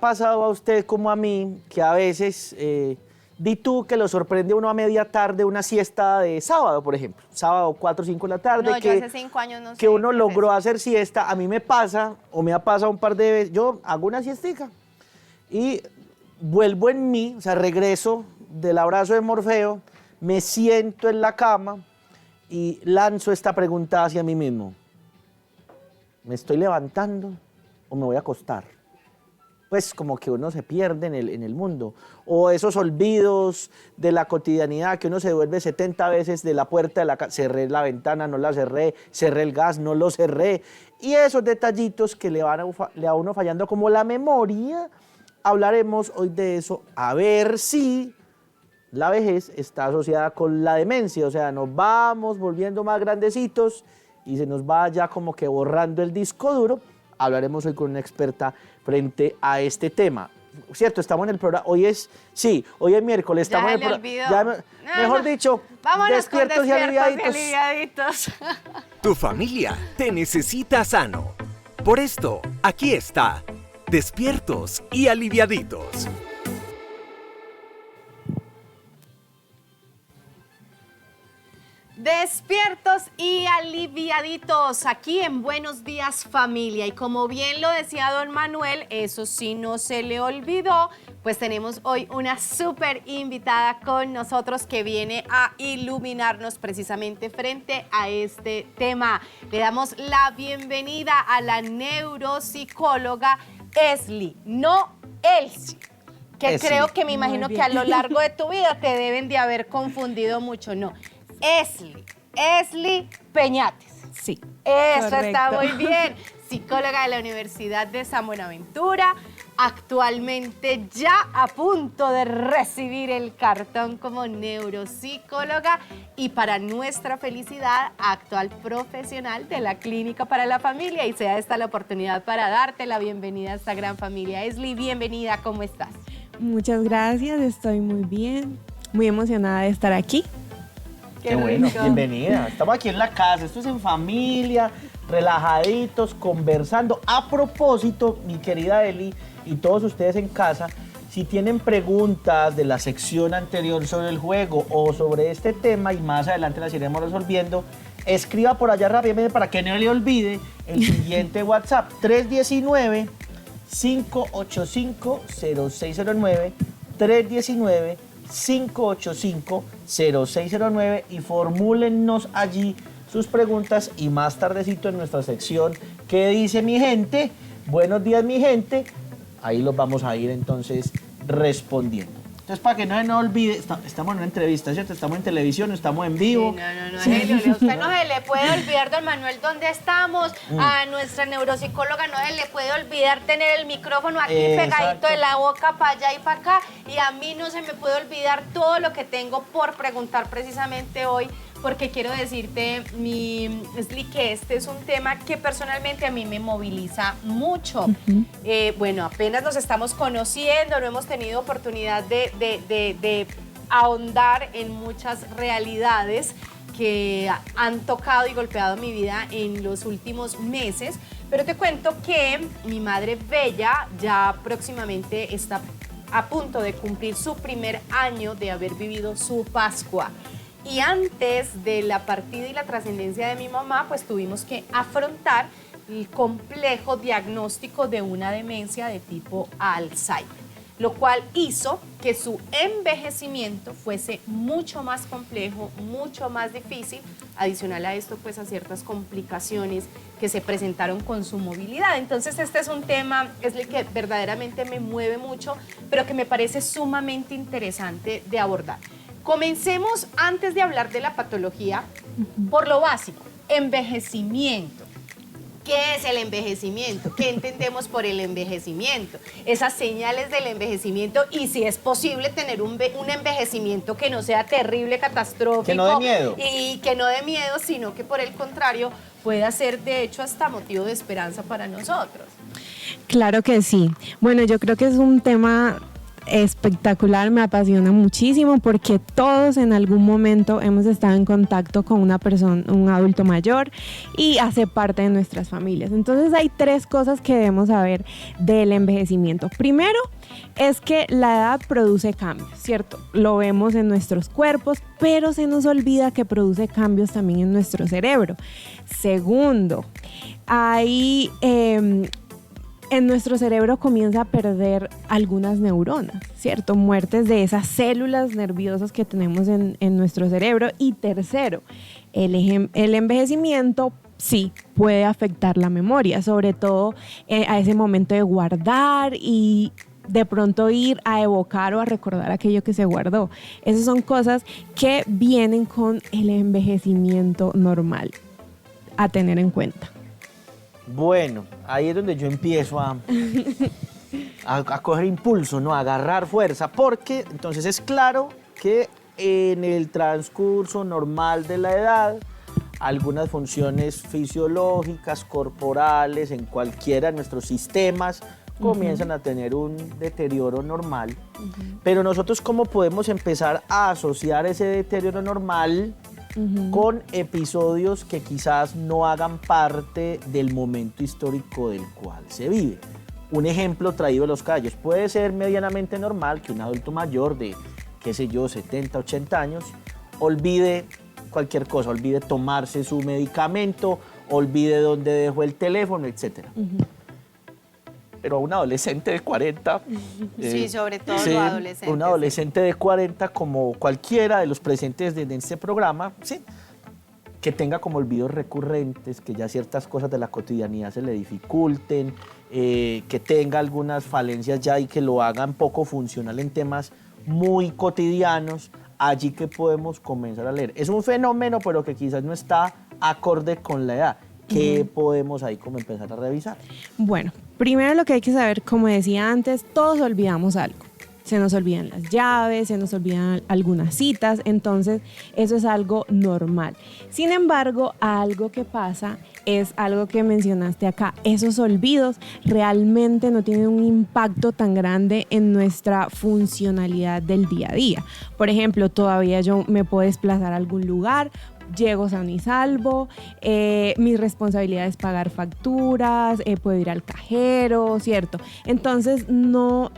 pasado a usted como a mí que a veces, di tú que lo sorprende uno a media tarde una siesta de sábado, por ejemplo, sábado 4 o 5 de la tarde, No, yo hace 5 años no sé que uno qué es logró eso. hacer siesta? A mí me pasa, o me ha pasado un par de veces, yo hago una siestica y vuelvo en mí, o sea, regreso del abrazo de Morfeo, me siento en la cama y lanzo esta pregunta hacia mí mismo. ¿Me estoy levantando o me voy a acostar? Pues como que uno se pierde en el mundo. O esos olvidos de la cotidianidad, que uno se devuelve 70 veces de la puerta de la casa. Cerré la ventana, no la cerré, cerré el gas, no lo cerré. Y esos detallitos que le van a uno fallando como la memoria. Hablaremos hoy de eso, a ver si la vejez está asociada con la demencia. O sea, nos vamos volviendo más grandecitos y se nos va ya como que borrando el disco duro. Hablaremos hoy con una experta frente a este tema. Cierto, estamos en el programa, hoy es miércoles, estamos en el programa. Mejor dicho, vámonos despiertos, con y aliviaditos. aliviaditos. Tu familia te necesita sano. Por esto, aquí está, Despiertos y Aliviaditos. Despiertos y aliviaditos aquí en Buenos Días Familia. Y como bien lo decía don Manuel, eso sí no se le olvidó, pues tenemos hoy una súper invitada con nosotros que viene a iluminarnos precisamente frente a este tema. Le damos la bienvenida a la neuropsicóloga Esli, no Elsie. Que Esli. creo que me imagino que a lo largo de tu vida te deben de haber confundido mucho, no. Esli Peñates. Sí. Eso correcto. está muy bien. Psicóloga de la Universidad de San Buenaventura, actualmente ya a punto de recibir el cartón como neuropsicóloga y para nuestra felicidad, actual profesional de la Clínica para la Familia. Y sea esta la oportunidad para darte la bienvenida a esta gran familia. Esli, bienvenida, ¿cómo estás? Muchas gracias, estoy muy bien, muy emocionada de estar aquí. Qué bueno, rico. bienvenida. Estamos aquí en la casa, esto es en familia, relajaditos, conversando. A propósito, mi querida Eli y todos ustedes en casa, si tienen preguntas de la sección anterior sobre el juego o sobre este tema y más adelante las iremos resolviendo, escriba por allá rápidamente para que no le olvide el siguiente WhatsApp, 319-585-0609, 319-585-0609 y formúlennos allí sus preguntas y más tardecito en nuestra sección ¿Qué dice mi gente? Buenos días mi gente, ahí los vamos a ir entonces respondiendo. Entonces para que no se nos olvide, estamos en una entrevista, ¿cierto? Estamos en televisión, estamos en vivo. No, Helio, a usted no se le puede olvidar, don Manuel, dónde estamos. A nuestra neuropsicóloga no se le puede olvidar tener el micrófono aquí pegadito de la boca para allá y para acá. Y a mí no se me puede olvidar todo lo que tengo por preguntar precisamente hoy, porque quiero decirte, Esli, que este es un tema que personalmente a mí me moviliza mucho. Bueno, apenas nos estamos conociendo, no hemos tenido oportunidad de ahondar en muchas realidades que han tocado y golpeado mi vida en los últimos meses, pero te cuento que mi madre Bella ya próximamente está a punto de cumplir su primer año de haber vivido su Pascua. Y antes de la partida y la trascendencia de mi mamá, pues tuvimos que afrontar el complejo diagnóstico de una demencia de tipo Alzheimer, lo cual hizo que su envejecimiento fuese mucho más complejo, mucho más difícil, adicional a esto, pues a ciertas complicaciones que se presentaron con su movilidad. Entonces este es un tema, es el que verdaderamente me mueve mucho, pero que me parece sumamente interesante de abordar. Comencemos, antes de hablar de la patología, por lo básico, envejecimiento. ¿Qué es el envejecimiento? ¿Qué entendemos por el envejecimiento? Esas señales del envejecimiento y si es posible tener un envejecimiento que no sea terrible, catastrófico. Que no dé miedo. Y que no dé miedo, sino que por el contrario pueda ser de hecho hasta motivo de esperanza para nosotros. Claro que sí. Bueno, yo creo que es un tema espectacular, me apasiona muchísimo porque todos en algún momento hemos estado en contacto con una persona, un adulto mayor, y hace parte de nuestras familias. Entonces hay 3 cosas que debemos saber del envejecimiento. Primero, es que la edad produce cambios, ¿cierto? Lo vemos en nuestros cuerpos, pero se nos olvida que produce cambios también en nuestro cerebro. Segundo, hay en nuestro cerebro comienza a perder algunas neuronas, ¿cierto? Muertes de esas células nerviosas que tenemos en nuestro cerebro. Y tercero, el envejecimiento sí puede afectar la memoria, sobre todo a ese momento de guardar y de pronto ir a evocar o a recordar aquello que se guardó. Esas son cosas que vienen con el envejecimiento normal a tener en cuenta. Bueno, ahí es donde yo empiezo a coger impulso, ¿no? A agarrar fuerza, porque entonces es claro que en el transcurso normal de la edad, algunas funciones fisiológicas, corporales, en cualquiera de nuestros sistemas, comienzan a tener un deterioro normal. Pero nosotros, ¿cómo podemos empezar a asociar ese deterioro normal con episodios que quizás no hagan parte del momento histórico del cual se vive? Un ejemplo traído de los calles. Puede ser medianamente normal que un adulto mayor de, qué sé yo, 70, 80 años, olvide cualquier cosa, olvide tomarse su medicamento, olvide dónde dejó el teléfono, etc. Pero a un adolescente de 40... sí, sobre todo sí, los adolescentes. Un adolescente de 40, como cualquiera de los presentes en este programa, sí, que tenga como olvidos recurrentes, que ya ciertas cosas de la cotidianidad se le dificulten, que tenga algunas falencias ya y que lo hagan poco funcional en temas muy cotidianos, allí que podemos comenzar a leer. Es un fenómeno, pero que quizás no está acorde con la edad. ¿Qué podemos ahí como empezar a revisar? Bueno, primero lo que hay que saber, como decía antes, todos olvidamos algo. Se nos olvidan las llaves, se nos olvidan algunas citas, entonces eso es algo normal. Sin embargo, algo que pasa es algo que mencionaste acá. Esos olvidos realmente no tienen un impacto tan grande en nuestra funcionalidad del día a día. Por ejemplo, todavía yo me puedo desplazar a algún lugar, llego sano y salvo, mi responsabilidad es pagar facturas, puedo ir al cajero, ¿cierto? Entonces no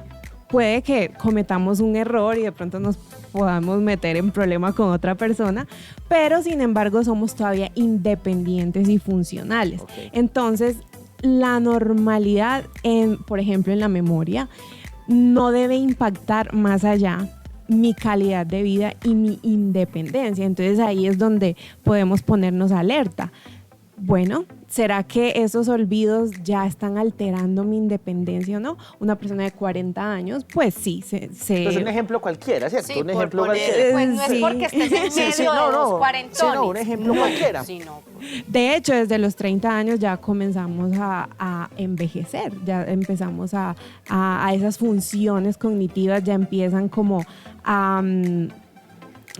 puede que cometamos un error y de pronto nos podamos meter en problema con otra persona, pero sin embargo somos todavía independientes y funcionales. Okay. Entonces la normalidad, por ejemplo, en la memoria, no debe impactar más allá mi calidad de vida y mi independencia. Entonces ahí es donde podemos ponernos alerta. Bueno, ¿será que esos olvidos ya están alterando mi independencia o no? Una persona de 40 años, pues sí. Pues un ejemplo cualquiera, ¿cierto? Sí, un ejemplo cualquiera. Pues no es porque estés en medio de los cuarentones. Sí, no, un ejemplo cualquiera. Sí, no. De hecho, desde los 30 años ya comenzamos a envejecer, ya empezamos a esas funciones cognitivas ya empiezan como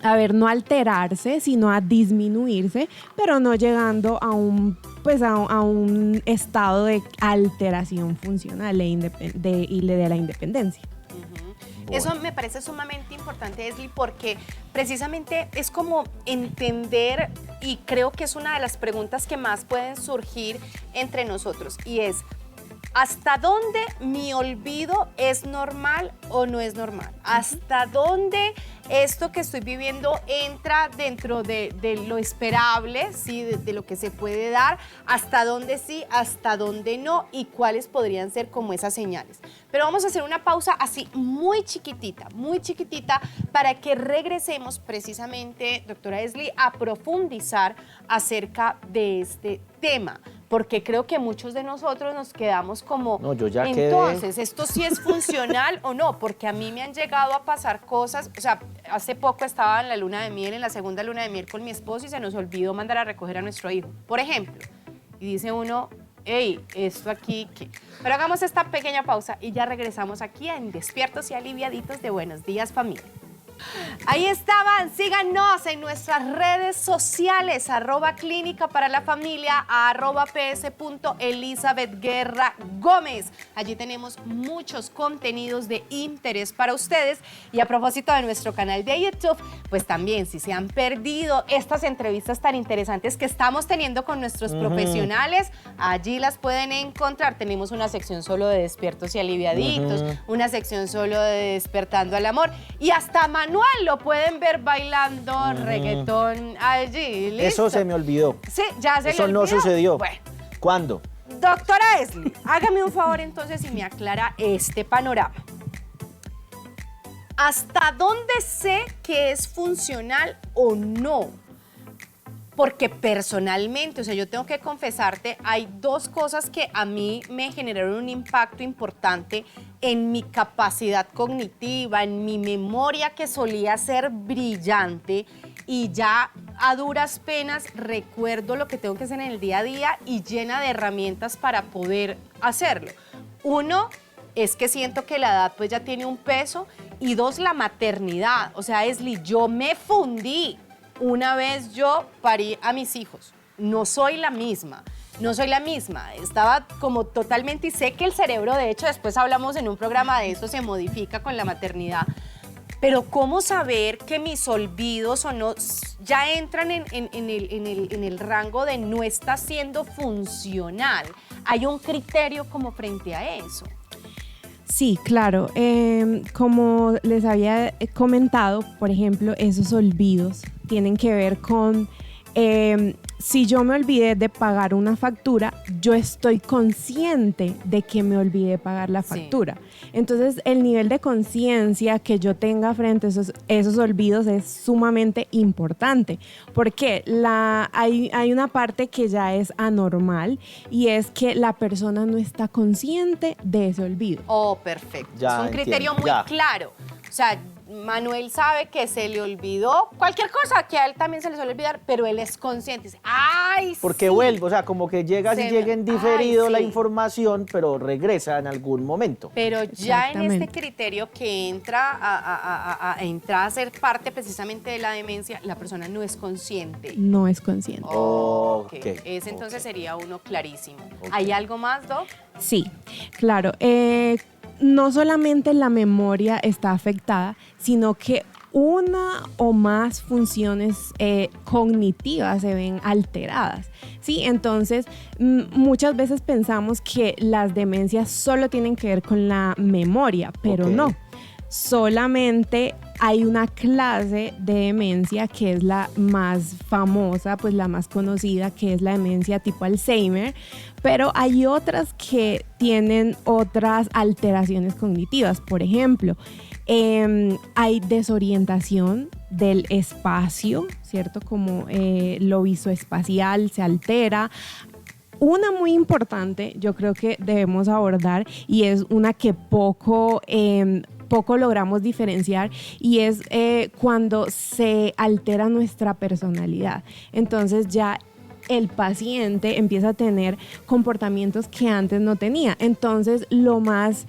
a ver, no alterarse, sino a disminuirse, pero no llegando a un estado de alteración funcional de la independencia. Bueno. Eso me parece sumamente importante, Esli, porque precisamente es como entender, y creo que es una de las preguntas que más pueden surgir entre nosotros, y es: ¿hasta dónde mi olvido es normal o no es normal? ¿Hasta dónde esto que estoy viviendo entra dentro de lo esperable, ¿sí? de lo que se puede dar? ¿Hasta dónde sí, hasta dónde no? ¿Y cuáles podrían ser como esas señales? Pero vamos a hacer una pausa así muy chiquitita, para que regresemos precisamente, doctora Esli, a profundizar acerca de este tema. Porque creo que muchos de nosotros nos quedamos como, no, yo ya entonces, ¿esto sí es funcional o no? Porque a mí me han llegado a pasar cosas, o sea, hace poco estaba en la luna de miel, en la segunda luna de miel con mi esposo, y se nos olvidó mandar a recoger a nuestro hijo, por ejemplo. Y dice uno, hey, esto aquí, ¿qué? Pero hagamos esta pequeña pausa y ya regresamos aquí en Despiertos y Aliviaditos de Buenos Días, Familia. Ahí estaban, síganos en nuestras redes sociales, @clínica para la familia, @ps.elizabethguerra-gómez. Allí tenemos muchos contenidos de interés para ustedes. Y a propósito de nuestro canal de YouTube, pues también si se han perdido estas entrevistas tan interesantes que estamos teniendo con nuestros profesionales, allí las pueden encontrar. Tenemos una sección solo de despiertos y aliviaditos, una sección solo de despertando al amor, y hasta Manuel lo pueden ver bailando reggaetón allí. ¿Listo? Eso se me olvidó. Sí, ya se Eso le no olvidó. sucedió. Bueno, ¿Cuándo? doctora Esli, hágame un favor entonces y me aclara este panorama. ¿Hasta dónde sé que es funcional o no? Porque personalmente, o sea, yo tengo que confesarte, hay dos cosas que a mí me generaron un impacto importante en mi capacidad cognitiva, en mi memoria que solía ser brillante, y ya a duras penas recuerdo lo que tengo que hacer en el día a día y llena de herramientas para poder hacerlo. Uno, es que siento que la edad pues ya tiene un peso, y dos, la maternidad. O sea, Esli, yo me fundí una vez yo parí a mis hijos. No soy la misma, estaba como totalmente, y sé que el cerebro, de hecho, después hablamos en un programa de eso, se modifica con la maternidad. Pero ¿cómo saber que mis olvidos o no ya entran en el rango de no está siendo funcional? ¿Hay un criterio como frente a eso? Sí, claro. Como les había comentado, por ejemplo, esos olvidos tienen que ver con si yo me olvidé de pagar una factura, yo estoy consciente de que me olvidé de pagar la factura. Sí. Entonces, el nivel de conciencia que yo tenga frente a esos olvidos es sumamente importante, porque hay una parte que ya es anormal, y es que la persona no está consciente de ese olvido. Oh, perfecto. Ya, es un criterio muy claro. O sea, Manuel sabe que se le olvidó cualquier cosa, que a él también se le suele olvidar, pero él es consciente. Dice, ¡ay, porque sí! Vuelve, o sea, como que llega en diferido la información, pero regresa en algún momento. Pero ya en este criterio que entra a ser parte precisamente de la demencia, la persona no es consciente. No es consciente. Okay. Ese entonces sería uno clarísimo. ¿Hay algo más, Doc? Sí, claro. No solamente la memoria está afectada, sino que una o más funciones cognitivas se ven alteradas, ¿sí? Entonces, muchas veces pensamos que las demencias solo tienen que ver con la memoria, pero no. Solamente hay una clase de demencia que es la más famosa, pues la más conocida, que es la demencia tipo Alzheimer, pero hay otras que tienen otras alteraciones cognitivas. Por ejemplo, hay desorientación del espacio, ¿cierto? Como lo visoespacial se altera. Una muy importante, yo creo que debemos abordar, y es una que poco logramos diferenciar, y es cuando se altera nuestra personalidad. Entonces ya el paciente empieza a tener comportamientos que antes no tenía. Entonces, lo más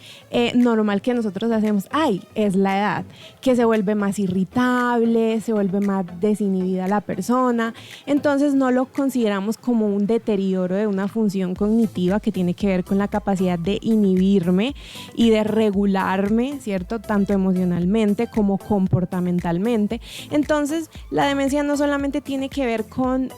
normal que nosotros hacemos, es la edad, que se vuelve más irritable, se vuelve más desinhibida la persona. Entonces, no lo consideramos como un deterioro de una función cognitiva que tiene que ver con la capacidad de inhibirme y de regularme, ¿cierto? Tanto emocionalmente como comportamentalmente. Entonces, la demencia no solamente tiene que ver con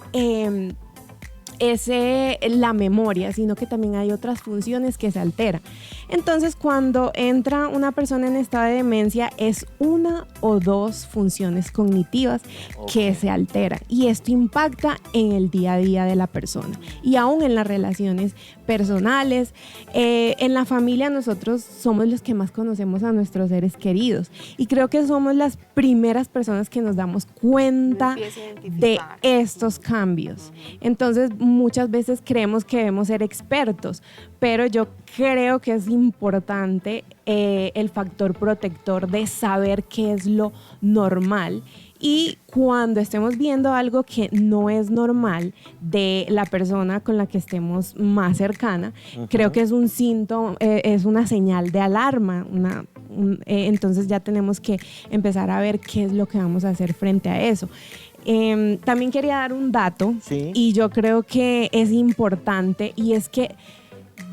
la memoria, sino que también hay otras funciones que se alteran. Entonces, cuando entra una persona en estado de demencia, es una o dos funciones cognitivas que se alteran, y esto impacta en el día a día de la persona y aún en las relaciones personales. En la familia, nosotros somos los que más conocemos a nuestros seres queridos, y creo que somos las primeras personas que nos damos cuenta de estos cambios. Entonces, muchas veces creemos que debemos ser expertos, pero yo creo que es importante el factor protector de saber qué es lo normal, y cuando estemos viendo algo que no es normal de la persona con la que estemos más cercana, creo que es un síntoma, es una señal de alarma, entonces ya tenemos que empezar a ver qué es lo que vamos a hacer frente a eso. También quería dar un dato, Sí. y yo creo que es importante, y es que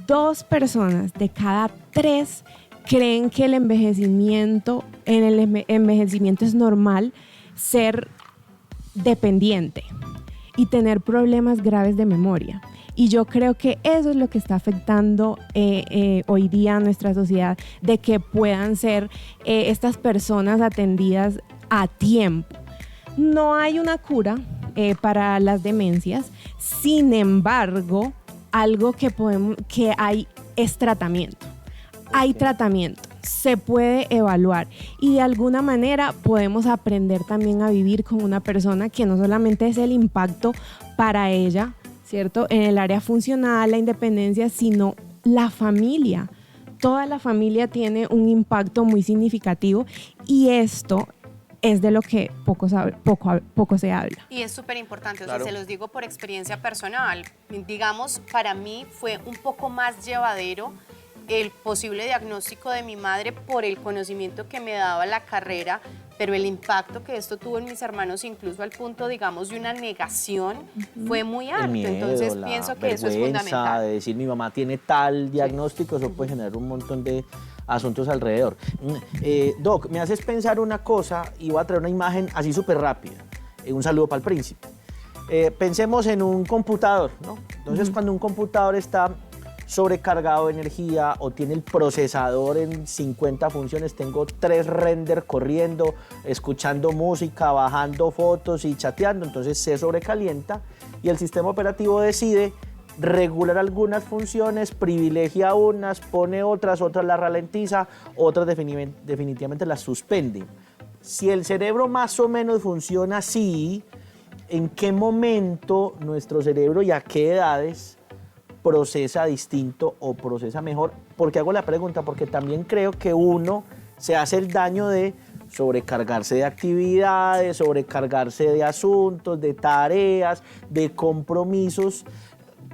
2 personas de cada 3 creen que el envejecimiento es normal ser dependiente y tener problemas graves de memoria. Y yo creo que eso es lo que está afectando hoy día a nuestra sociedad, de que puedan ser estas personas atendidas a tiempo. No hay una cura para las demencias, sin embargo, algo que hay es tratamiento. Hay tratamiento, se puede evaluar y de alguna manera podemos aprender también a vivir con una persona que no solamente es el impacto para ella, ¿cierto? En el área funcional, la independencia, sino la familia. Toda la familia tiene un impacto muy significativo y esto es de lo que poco se habla. Y es súper importante, o Claro. sea, se los digo por experiencia personal. Digamos, para mí fue un poco más llevadero el posible diagnóstico de mi madre por el conocimiento que me daba la carrera, pero el impacto que esto tuvo en mis hermanos, incluso al punto, digamos, de una negación, fue muy El alto. miedo, Entonces la pienso que eso es vergüenza fundamental. de decir mi mamá tiene tal diagnóstico, eso puede generar un montón de asuntos alrededor. Doc, me haces pensar una cosa y voy a traer una imagen así súper rápida. Un saludo para el príncipe. Pensemos en un computador, ¿no? Entonces, cuando un computador está sobrecargado de energía o tiene el procesador en 50 funciones, tengo 3 render corriendo, escuchando música, bajando fotos y chateando, entonces se sobrecalienta y el sistema operativo decide regular algunas funciones, privilegia unas, pone otras las ralentiza, otras definitivamente las suspende. Si el cerebro más o menos funciona así, ¿en qué momento nuestro cerebro y a qué edades procesa distinto o procesa mejor? Porque hago la pregunta, porque también creo que uno se hace el daño de sobrecargarse de actividades, sobrecargarse de asuntos, de tareas, de compromisos,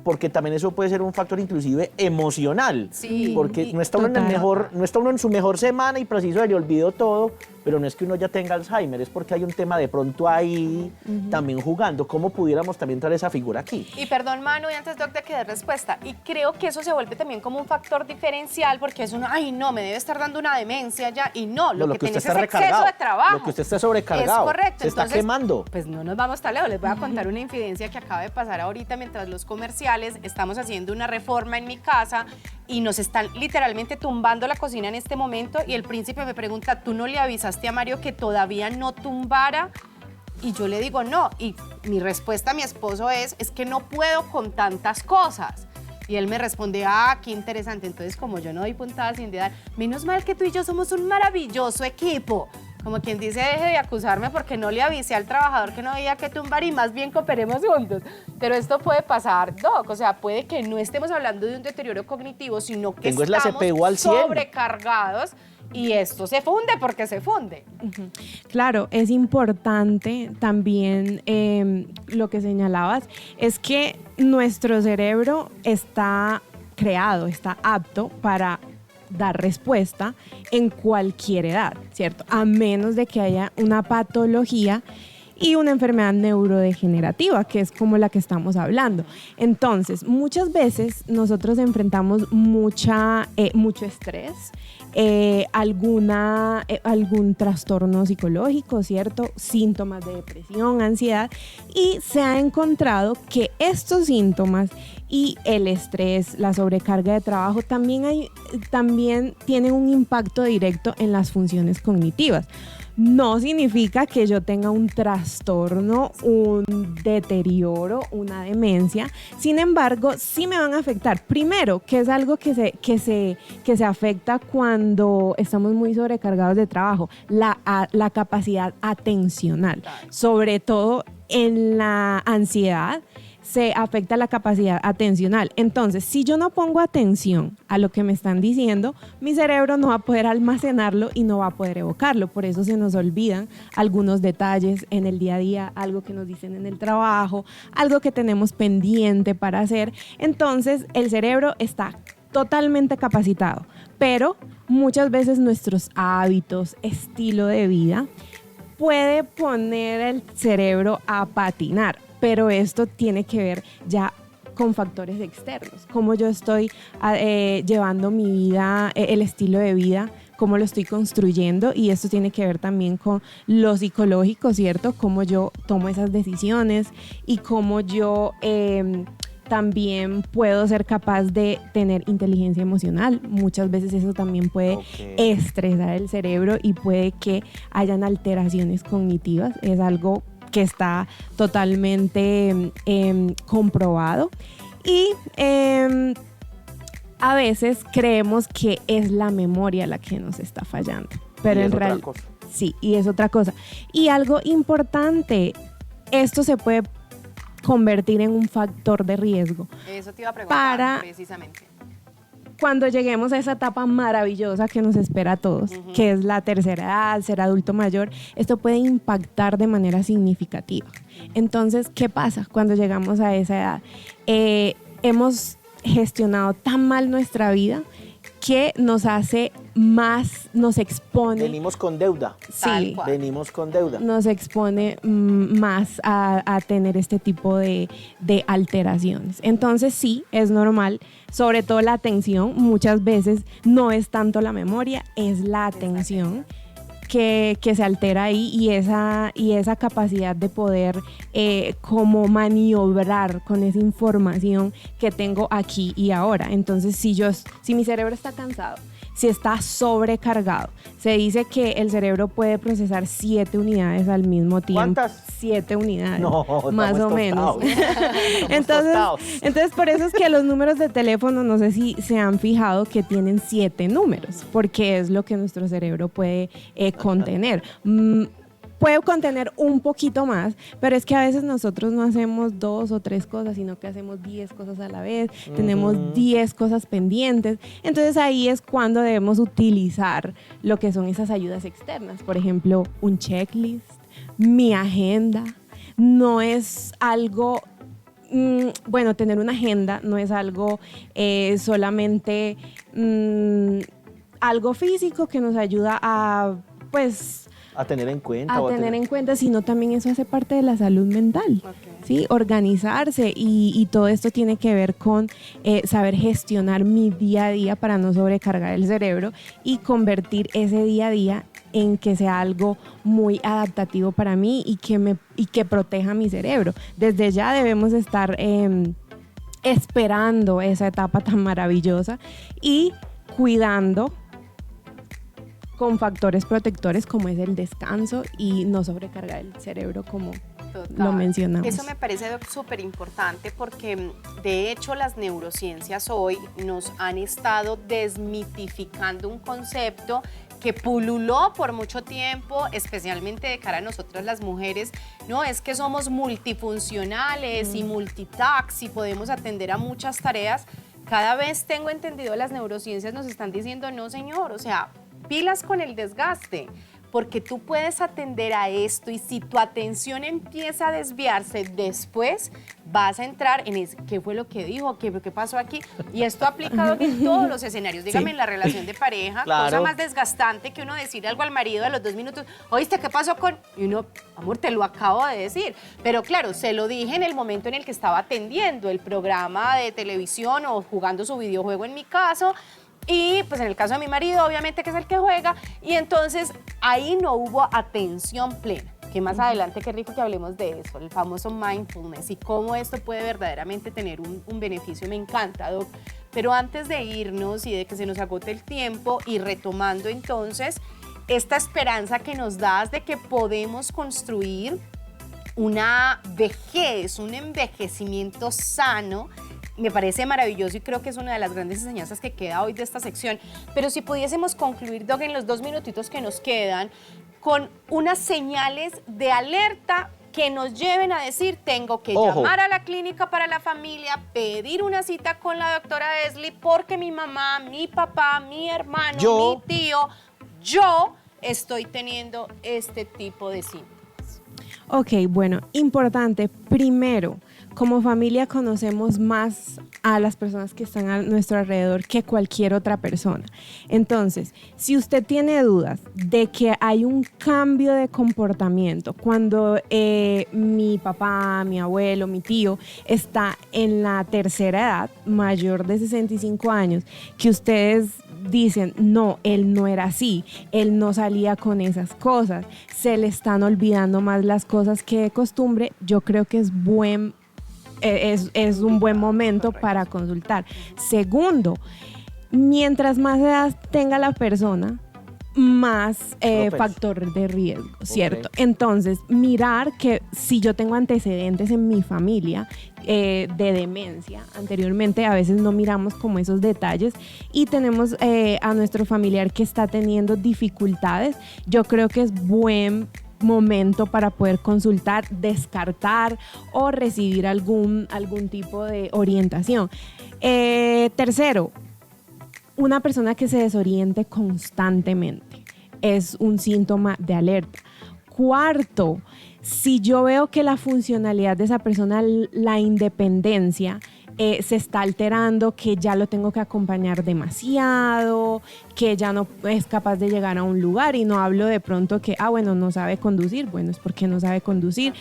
porque también eso puede ser un factor inclusive emocional. Sí. Porque no está uno no está uno en su mejor semana y preciso se le olvidó todo, pero no es que uno ya tenga Alzheimer, es porque hay un tema de pronto ahí también jugando. ¿Cómo pudiéramos también traer esa figura aquí? Y perdón, Manu, y antes, Doc, de que dé respuesta, y creo que eso se vuelve también como un factor diferencial, porque es uno, ay, no, me debe estar dando una demencia ya, y no, lo que tienes es exceso de trabajo. Lo que usted está sobrecargado. Es correcto. Se está Entonces, quemando. Pues no nos vamos tan lejos, les voy a contar una infidencia que acaba de pasar ahorita mientras los comerciales, estamos haciendo una reforma en mi casa y nos están literalmente tumbando la cocina en este momento y el príncipe me pregunta, ¿tú no le avisaste a Mario que todavía no tumbara? Y yo le digo no, y mi respuesta a mi esposo es que no puedo con tantas cosas. Y él me responde, qué interesante. Entonces, como yo no doy puntadas sin dar, menos mal que tú y yo somos un maravilloso equipo. Como quien dice, deje de acusarme porque no le avisé al trabajador que no había que tumbar y más bien cooperemos juntos. Pero esto puede pasar, Doc, o sea, puede que no estemos hablando de un deterioro cognitivo, sino que Tengo es la estamos CPU al 100. sobrecargados y esto se funde porque se funde. Claro, es importante también lo que señalabas, es que nuestro cerebro está creado, está apto para dar respuesta en cualquier edad, ¿cierto? A menos de que haya una patología y una enfermedad neurodegenerativa, que es como la que estamos hablando. Entonces, muchas veces nosotros enfrentamos mucho estrés, algún trastorno psicológico, ¿cierto? Síntomas de depresión, ansiedad, y se ha encontrado que estos síntomas y el estrés, la sobrecarga de trabajo también tienen un impacto directo en las funciones cognitivas. No significa que yo tenga un trastorno, un deterioro, una demencia. Sin embargo, sí me van a afectar. Primero, que es algo que se afecta cuando estamos muy sobrecargados de trabajo, la capacidad atencional. Sobre todo en la ansiedad, se afecta la capacidad atencional. Entonces, si yo no pongo atención a lo que me están diciendo, mi cerebro no va a poder almacenarlo y no va a poder evocarlo. Por eso se nos olvidan algunos detalles en el día a día, algo que nos dicen en el trabajo, algo que tenemos pendiente para hacer. Entonces, el cerebro está totalmente capacitado, pero muchas veces nuestros hábitos, estilo de vida, puede poner el cerebro a patinar, pero esto tiene que ver ya con factores externos, cómo yo estoy llevando mi vida, el estilo de vida, cómo lo estoy construyendo, y esto tiene que ver también con lo psicológico, ¿cierto? Cómo yo tomo esas decisiones y cómo yo también puedo ser capaz de tener inteligencia emocional. Muchas veces eso también puede estresar el cerebro y puede que hayan alteraciones cognitivas. Es algo que está totalmente comprobado. Y a veces creemos que es la memoria la que nos está fallando, pero en realidad sí, y es otra cosa. Y algo importante, esto se puede convertir en un factor de riesgo. Eso te iba a preguntar para precisamente. Cuando lleguemos a esa etapa maravillosa que nos espera a todos, que es la tercera edad, ser adulto mayor. Esto puede impactar de manera significativa. Entonces, ¿qué pasa cuando llegamos a esa edad? Hemos gestionado tan mal nuestra vida que nos hace más, nos expone. Venimos con deuda. Sí, Venimos con deuda. nos expone más a tener este tipo de alteraciones. Entonces sí, es normal, sobre todo la atención. Muchas veces no es tanto la memoria, es la atención que se altera ahí, y esa capacidad de poder como maniobrar con esa información que tengo aquí y ahora. Entonces, si mi cerebro está cansado, si está sobrecargado, se dice que el cerebro puede procesar 7 unidades al mismo tiempo. ¿Cuántas? 7 unidades, No, más o estamos menos. tostados. Entonces, por eso es que los números de teléfono, no sé si se han fijado que tienen 7 números, porque es lo que nuestro cerebro puede contener. Puede contener un poquito más, pero es que a veces nosotros no hacemos 2 o 3 cosas, sino que hacemos 10 cosas a la vez, tenemos 10 cosas pendientes. Entonces ahí es cuando debemos utilizar lo que son esas ayudas externas. Por ejemplo, un checklist, mi agenda. No es algo... bueno, tener una agenda no es algo solamente algo físico que nos ayuda a, pues... A tener en cuenta. A tener en cuenta, sino también eso hace parte de la salud mental, ¿sí? Organizarse, y todo esto tiene que ver con saber gestionar mi día a día para no sobrecargar el cerebro y convertir ese día a día en que sea algo muy adaptativo para mí y que proteja mi cerebro. Desde ya debemos estar esperando esa etapa tan maravillosa y cuidando con factores protectores como es el descanso y no sobrecargar el cerebro como lo mencionamos. Eso me parece súper importante porque de hecho las neurociencias hoy nos han estado desmitificando un concepto que pululó por mucho tiempo, especialmente de cara a nosotras las mujeres. No, es que somos multifuncionales y multitask y podemos atender a muchas tareas. Cada vez tengo entendido, las neurociencias nos están diciendo, no señor, o sea, pilas con el desgaste, porque tú puedes atender a esto, y si tu atención empieza a desviarse después, vas a entrar en ¿qué fue lo que dijo? ¿Qué pasó aquí? Y esto aplicado en todos los escenarios. Dígame, sí. En la relación de pareja, claro. Cosa más desgastante que uno decir algo al marido a los 2 minutos, ¿oíste qué pasó con...? Y uno, amor, te lo acabo de decir. Pero claro, se lo dije en el momento en el que estaba atendiendo el programa de televisión o jugando su videojuego en mi caso. Y pues en el caso de mi marido, obviamente que es el que juega, y entonces ahí no hubo atención plena. Que más adelante, qué rico que hablemos de eso, el famoso mindfulness y cómo esto puede verdaderamente tener un beneficio. Me encanta, Doc. Pero antes de irnos y de que se nos agote el tiempo, y retomando entonces esta esperanza que nos das de que podemos construir una vejez, un envejecimiento sano, me parece maravilloso y creo que es una de las grandes enseñanzas que queda hoy de esta sección. Pero si pudiésemos concluir, Doc, en los 2 minutitos que nos quedan, con unas señales de alerta que nos lleven a decir, tengo que llamar a la clínica para la familia, pedir una cita con la doctora Esli, porque mi mamá, mi papá, mi hermano, mi tío, yo estoy teniendo este tipo de síntomas. Ok, bueno, importante, primero, como familia conocemos más a las personas que están a nuestro alrededor que cualquier otra persona. Entonces, si usted tiene dudas de que hay un cambio de comportamiento cuando mi papá, mi abuelo, mi tío está en la tercera edad, mayor de 65 años, que ustedes dicen, no, él no era así, él no salía con esas cosas, se le están olvidando más las cosas que de costumbre, yo creo que es un buen momento para consultar. Segundo, mientras más edad tenga la persona, más factor de riesgo, ¿cierto? Okay. Entonces, mirar que si yo tengo antecedentes en mi familia de demencia, anteriormente a veces no miramos como esos detalles y tenemos a nuestro familiar que está teniendo dificultades, yo creo que es buen momento para poder consultar, descartar o recibir algún tipo de orientación. Tercero, una persona que se desoriente constantemente es un síntoma de alerta. Cuarto, si yo veo que la funcionalidad de esa persona, la independencia, se está alterando, que ya lo tengo que acompañar demasiado, que ya no es capaz de llegar a un lugar, y no hablo de pronto que, bueno, no sabe conducir, bueno, es porque no sabe conducir.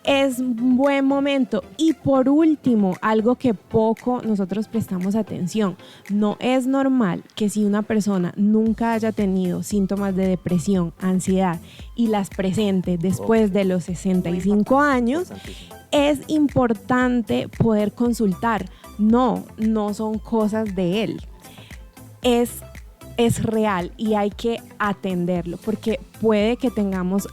Es un buen momento. Y por último, algo que poco nosotros prestamos atención, no es normal que si una persona nunca haya tenido síntomas de depresión, ansiedad y las presente después de los 65 años, es importante poder consultar. No son cosas de él. Es real y hay que atenderlo porque puede que tengamos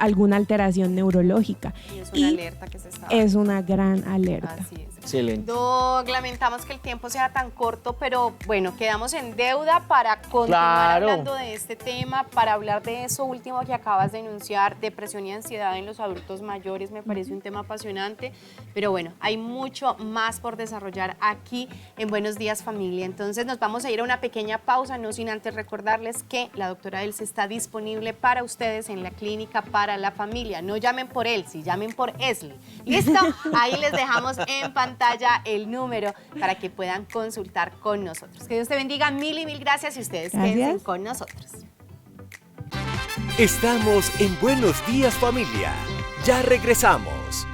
alguna alteración neurológica. Y es una alerta que se está dando. Es una gran alerta. Así es. Excelente. Doc, lamentamos que el tiempo sea tan corto, pero bueno, quedamos en deuda para continuar hablando de este tema, para hablar de eso último que acabas de enunciar, depresión y ansiedad en los adultos mayores. Me parece un tema apasionante, pero bueno, hay mucho más por desarrollar aquí en Buenos Días Familia. Entonces nos vamos a ir a una pequeña pausa, no sin antes recordarles que la doctora Elsie está disponible para ustedes en la clínica para la familia. No llamen por Elsie, llamen por Esli. ¿Listo? Ahí les dejamos en pantalla el número para que puedan consultar con nosotros. Que Dios te bendiga, mil y mil gracias y ustedes quédense con nosotros. Estamos en Buenos Días Familia. Ya regresamos.